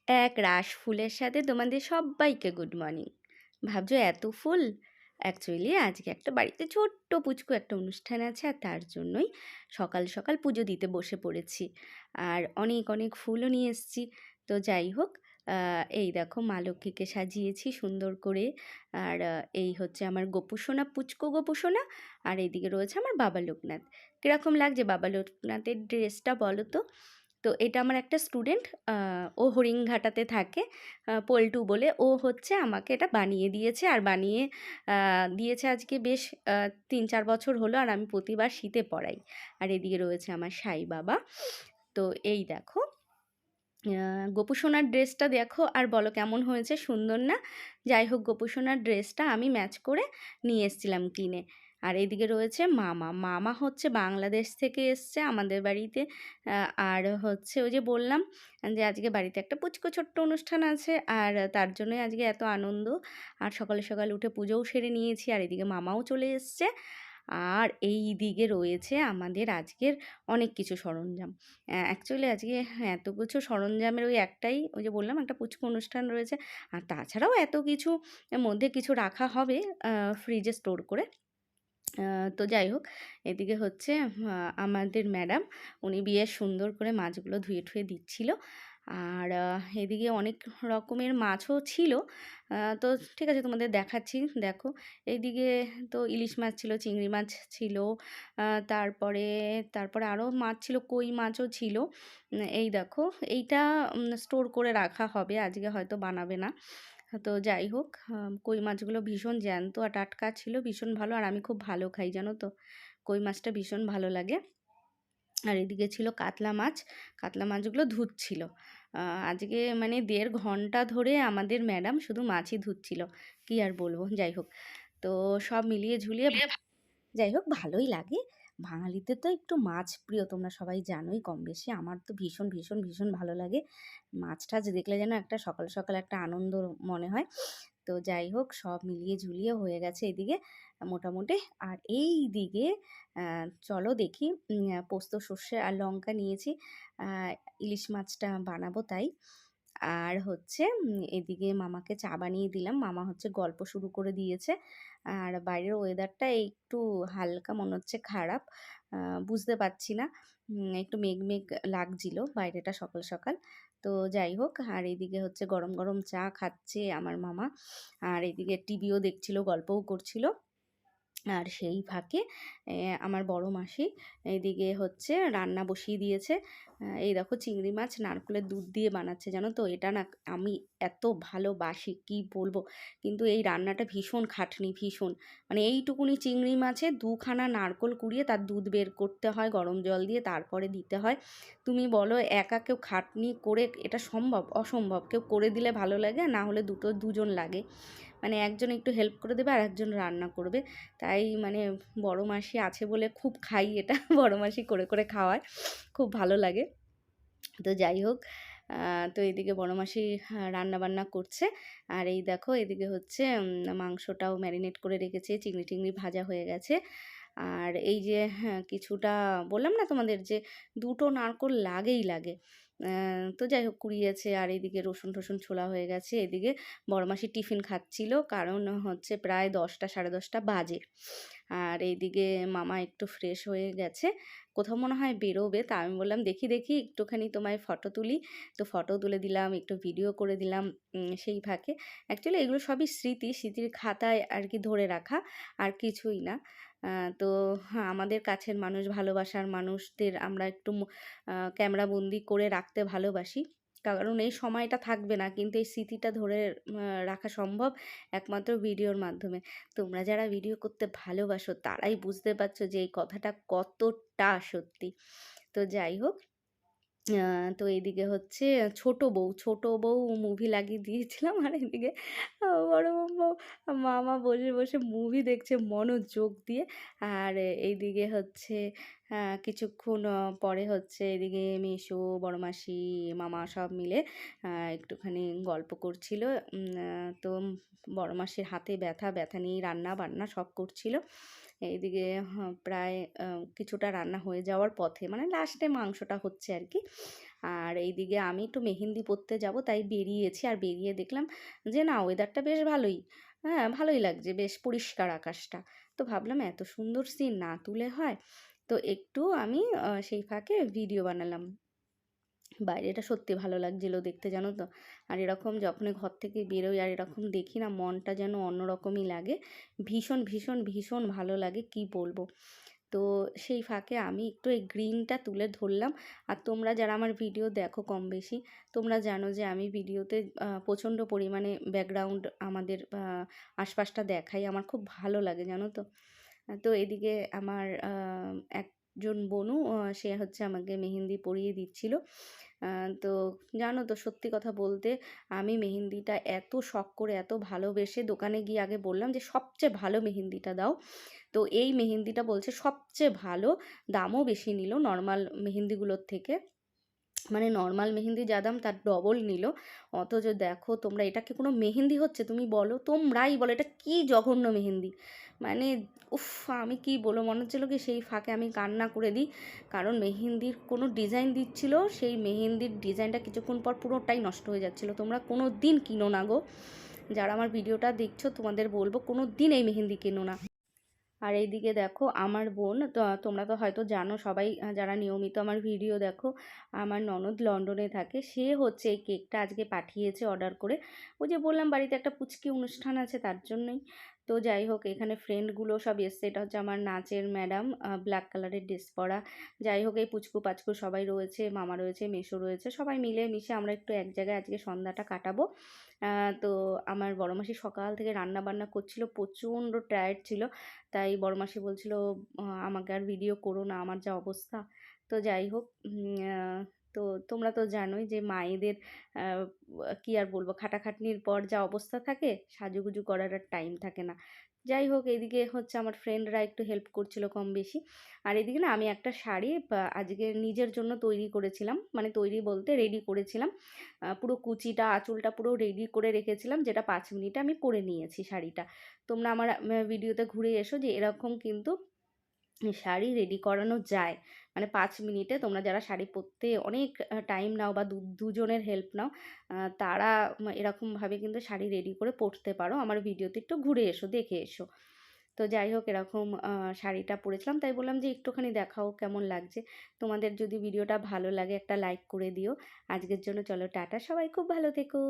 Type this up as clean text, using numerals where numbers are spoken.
এক রাশ ফুলের সাথে তোমাদের সব্বাইকে গুড মর্নিং। ভাবছো এত ফুল? অ্যাকচুয়ালি আজকে একটা বাড়িতে ছোট্ট পুচকু একটা অনুষ্ঠান আছে, আর তার জন্যই সকাল সকাল পুজো দিতে বসে পড়েছি। আর অনেক অনেক ফুলও নিয়ে এসেছি। তো যাই হোক, এই দেখো মা লক্ষ্মীকে সাজিয়েছি সুন্দর করে। আর এই হচ্ছে আমার গোপুসোনা, পুচকু গোপুসোনা। আর এইদিকে রয়েছে আমার বাবা লোকনাথ। কীরকম লাগছে বাবা লোকনাথের ড্রেসটা বলো তো? তো এটা আমার একটা স্টুডেন্ট, ও হরিণঘাটাতে থাকে, পল্টু বলে। ও হচ্ছে আমাকে এটা বানিয়ে দিয়েছে, আর বানিয়ে দিয়েছে আজকে বেশ 3-4 বছর হলো। আর আমি প্রতিবার শীতে পরাই। আর এদিকে রয়েছে আমার সাই বাবা। তো এই দেখো, গোপু সোনার ড্রেসটা দেখো আর বলো কেমন হয়েছে, সুন্দর না? যাই হোক, গোপু সোনার ড্রেসটা আমি ম্যাচ করে নিয়ে এসেছিলাম কিনে। আর এদিকে রয়েছে মামা। মামা হচ্ছে বাংলাদেশ থেকে এসছে আমাদের বাড়িতে। আর হচ্ছে ওই যে বললাম যে আজকে বাড়িতে একটা পুচকু ছোট্ট অনুষ্ঠান আছে, আর তার জন্যই আজকে এত আনন্দ। আর সকালে সকালে উঠে পুজোও সেরে নিয়েছি। আর এদিকে মামাও চলে এসছে। আর এই দিকে রয়েছে আমাদের আজকের অনেক কিছু সরঞ্জাম। অ্যাকচুয়ালি আজকে এত কিছু সরঞ্জামের ওই একটাই, ওই যে বললাম একটা পুচকু অনুষ্ঠান রয়েছে। আর তাছাড়াও এত কিছু এর মধ্যে কিছু রাখা হবে ফ্রিজে স্টোর করে। তো যাই হোক, এদিকে হচ্ছে আমাদের ম্যাডাম, উনি বেশ সুন্দর করে মাছগুলো ধুয়ে ঠুয়ে দিচ্ছিল। আর এদিকে অনেক রকমের মাছও ছিল। তো ঠিক আছে, তোমাদের দেখাচ্ছি, দেখো। এইদিকে তো ইলিশ মাছ ছিল, চিংড়ি মাছ ছিল, তারপরে তারপরে আরও মাছ ছিল, কই মাছও ছিল। এই দেখো, এইটা স্টোর করে রাখা হবে, আজকে হয়তো বানাবে না। তো যাই হোক, কই মাছগুলো ভীষণ জ্যান্ত আর টাটকা ছিল, ভীষণ ভালো। আর আমি খুব ভালো খাই, জানো তো, কই মাছটা ভীষণ ভালো লাগে। আর এদিকে ছিল কাতলা মাছ। কাতলা মাছগুলো ধুচ্ছিল। আজকে মানে 1.5 ঘন্টা ধরে আমাদের ম্যাডাম শুধু মাছই ধুচ্ছিল। কী আর বলবো, যাই হোক। তো সব মিলিয়ে ঝুলিয়ে যাই হোক, ভালোই লাগে। বাঙালিদের তো একটু মাছ প্রিয়, তোমরা সবাই জানোই কম বেশি। আমার তো ভীষণ ভীষণ ভীষণ ভালো লাগে। মাছ টাছ দেখলে যেন একটা সকাল সকাল একটা আনন্দ মনে হয়। তো যাই হোক, সব মিলিয়ে ঝুলিয়ে হয়ে গেছে এদিকে মোটামুটি। আর এই দিকে চলো দেখি, পোস্ত সর্ষে আর লঙ্কা নিয়েছি, আহ, ইলিশ মাছটা বানাবো তাই। আর হচ্ছে এদিকে মামাকে চা বানিয়ে দিলাম। মামা হচ্ছে গল্প শুরু করে দিয়েছে। আর বাইরের ওয়েদারটা একটু হালকা মনে হচ্ছে খারাপ, বুঝতে পারছি না। একটু মেঘ মেঘ লাগছিল বাইরেটা সকাল সকাল। তো যাই হোক, আর এইদিকে হচ্ছে গরম গরম চা খাচ্ছে আমার মামা। আর এইদিকে টিভিও দেখছিল, গল্পও করছিল। আর সেই ফাঁকে আমার বড় মাসি এইদিকে হচ্ছে রান্না বসিয়ে দিয়েছে। এই দেখো, চিংড়ি মাছ নারকেলের দুধ দিয়ে বানাচ্ছে, জানো তো। এটা না আমি এত ভালোবাসি কি বলবো। কিন্তু এই রান্নাটা ভীষণ খাটনি, ভীষণ। মানে এইটুকুনি চিংড়ি মাছে 2খানা নারকেল কুড়িয়ে তার দুধ বের করতে হয় গরম জল দিয়ে, তারপরে দিতে হয়। তুমি বলো একা কেউ খাটনি করে এটা সম্ভব? অসম্ভব। কেউ করে দিলে ভালো লাগে, না হলে দুজন লাগে। মানে একজন একটু হেল্প করে দেবে আর একজন রান্না করবে। তাই মানে বড় মাসি আছে বলে খুব খাই এটা। বড় মাসি করে করে খাওয়ায়, খুব ভালো লাগে। তো যাই হোক, তো এদিকে বড় মাসি রান্না বান্না করছে। আর এই দেখো, এদিকে হচ্ছে মাংসটাও ম্যারিনেট করে রেখেছে, চিংড়ি টিংড়ি ভাজা হয়ে গেছে। আর এই যে কিছুটা বললাম না তোমাদের যে 2টো নারকোল লাগেই লাগে। তো যাই হোক, কুড়িয়েছে। আর এদিকে রসুন টসুন ছোলা হয়ে গেছে। এদিকে বড় মাসি টিফিন খাচ্ছিল, কারণ হচ্ছে প্রায় 10টা 10:30 বাজে। আর এইদিকে মামা একটু ফ্রেশ হয়ে গেছে, কোথাও মনে হয় বেরোবে। তা আমি বললাম দেখি দেখি একটুখানি তোমায় ফটো তুলি। তো ফটো তুলে দিলাম, একটু ভিডিও করে দিলাম সেই ফাঁকে। অ্যাকচুয়ালি এগুলো সবই স্মৃতি, স্মৃতির খাতায় আর কি ধরে রাখা, আর কিছুই না। তো হ্যাঁ, আমাদের কাছের মানুষ, ভালোবাসার মানুষদের আমরা একটু ক্যামেরা বন্দি করে রাখতে ভালোবাসি। কারণ এই সময়টা থাকবে না, কিন্তু এই স্মৃতিটা ধরে রাখা সম্ভব একমাত্র ভিডিওর মাধ্যমে। তোমরা যারা ভিডিও করতে ভালোবাসো তারাই বুঝতে পারছো যে এই কথাটা কতটা সত্যি। তো যাই হোক, তো এইদিকে হচ্ছে ছোট বউ মুভি লাগিয়ে দিয়েছিলাম। আর এদিকে বড় বউ, মামা বসে বসে মুভি দেখছে মনোযোগ দিয়ে। আর এইদিকে হচ্ছে কিছুক্ষণ পরে হচ্ছে এদিকে মেসো, বড় মাসি, মামা সব মিলে একটুখানি গল্প করছিল। তো বড় মাসির হাতে ব্যথা, ব্যথা নিয়েই রান্না বান্না সব করছিল। এইদিকে প্রায় কিছুটা রান্না হয়ে যাওয়ার পথে, মানে লাস্টে মাংসটা হচ্ছে আর কি। আর এইদিকে আমি একটু মেহেন্দি পরতে যাব, তাই বেরিয়েছি। আর বেরিয়ে দেখলাম যে না, ওয়েদারটা বেশ ভালোই, হ্যাঁ ভালোই লাগছে, বেশ পরিষ্কার আকাশটা। তো ভাবলাম এত সুন্দর সিন না তুলে হয়, তো একটু আমি সেই ফাঁকে ভিডিও বানালাম। বাইরেটা সত্যি ভালো লাগছিল দেখতে, জানো তো। আর এরকম যখনই ঘর থেকে বেরোই আর এরকম দেখি না, মনটা যেন অন্যরকমই লাগে, ভীষণ ভীষণ ভীষণ ভালো লাগে, কি বলবো। তো সেই ফাঁকে আমি একটু এই গ্রিনটা তুলে ধরলাম। আর তোমরা যারা আমার ভিডিও দেখো কম বেশি, তোমরা জানো যে আমি ভিডিওতে প্রচণ্ড পরিমাণে ব্যাকগ্রাউন্ড আমাদের আশপাশটা দেখাই, আমার খুব ভালো লাগে, জানো তো। তো এদিকে আমার একজন বোনু, সে হচ্ছে আমাকে মেহেন্দি পরিয়ে দিচ্ছিল। তো জানো তো, সত্যি কথা বলতে আমি মেহেন্দিটা এত শখ করে, এত ভালোবেসে দোকানে গিয়ে আগে বললাম যে সবচেয়ে ভালো মেহেন্দিটা দাও। তো এই মেহেন্দিটা বলছে সবচেয়ে ভালো, দামও বেশি নিল নর্মাল মেহেন্দিগুলোর থেকে, মানে নর্মাল মেহেন্দি যা দাম তার ডবল নিল। অথচ দেখো তোমরা, এটা কি কোনো মেহেন্দি হচ্ছে তুমি বলো, তোমরাই বলো এটা কি জঘন্য মেহেন্দি। মানে উফ, আমি কি বলবো, মনে হচ্ছিলো কি সেই ফাঁকে আমি কান্না করে দিই। কারণ মেহেন্দির কোনো ডিজাইন দিচ্ছিল, সেই মেহেন্দির ডিজাইনটা কিছুক্ষণ পর পুরোটাই নষ্ট হয়ে যাচ্ছিলো। তোমরা কোনো দিন কিনো না গো, যারা আমার ভিডিওটা দেখছো তোমাদের বলবো কোনো দিন এই মেহেন্দি কিনো না। আর এইদিকে দেখো আমার বোন, তো তোমরা তো হয়তো জানো সবাই, যারা নিয়মিত আমার ভিডিও দেখো, আমার ননদ লন্ডনে থাকে, সে হচ্ছে এই কেকটা আজকে পাঠিয়েছে অর্ডার করে। ওই যে বললাম বাড়িতে একটা পুচকি অনুষ্ঠান আছে, তার জন্যই। তো যাই হোক, এখানে ফ্রেন্ডগুলো সব এসছে, এটা হচ্ছে আমার নাচের ম্যাডাম, ব্ল্যাক কালারের ড্রেস পরা। যাই হোক, এই পুচকু পাচকু সবাই রয়েছে, মামা রয়েছে, মেসো রয়েছে, সবাই মিলে মিশে আমরা একটু এক জায়গায় আজকে সন্ধ্যাটা কাটাবো। তো আমার বড় মাসি সকাল থেকে রান্না বান্না করছিল, প্রচণ্ড টায়ার্ড ছিল, তাই বড় মাসি বলছিল আমাকে আর ভিডিও করো না, আমার যা অবস্থা। তো যাই হোক, তো তোমরা তো জানোই যে মায়েদের কি আর বলবো, খাটাখাটনির পর যা অবস্থা থাকে, সাজুগুজু করার আর টাইম থাকে না। যাই হোক, এদিকে হচ্ছে আমার ফ্রেন্ডরা একটু হেল্প করছিল কম বেশি। আর এদিকে না আমি একটা শাড়ি আজকে নিজের জন্য তৈরি করেছিলাম, মানে তৈরি বলতে রেডি করেছিলাম, পুরো কুচিটা আঁচলটা পুরো রেডি করে রেখেছিলাম, যেটা 5 মিনিটে আমি পরে নিয়েছি শাড়িটা। তোমরা আমার ভিডিওতে ঘুরে এসো যে এরকম কিন্তু শাড়ি রেডি করানো যায়, মানে 5 মিনিটে। তোমরা যারা শাড়ি পরতে অনেক টাইম নাও বা দুজনের হেল্প নাও, তারা এরকমভাবে কিন্তু শাড়ি রেডি করে পরতে পারো। আমার ভিডিওতে একটু ঘুরে এসো, দেখে এসো। তো যাই হোক, এরকম শাড়িটা পরেছিলাম, তাই বললাম যে একটুখানি দেখাও কেমন লাগছে। তোমাদের যদি ভিডিওটা ভালো লাগে একটা লাইক করে দিও। আজকের জন্য চলো টাটা, সবাই খুব ভালো থেকো।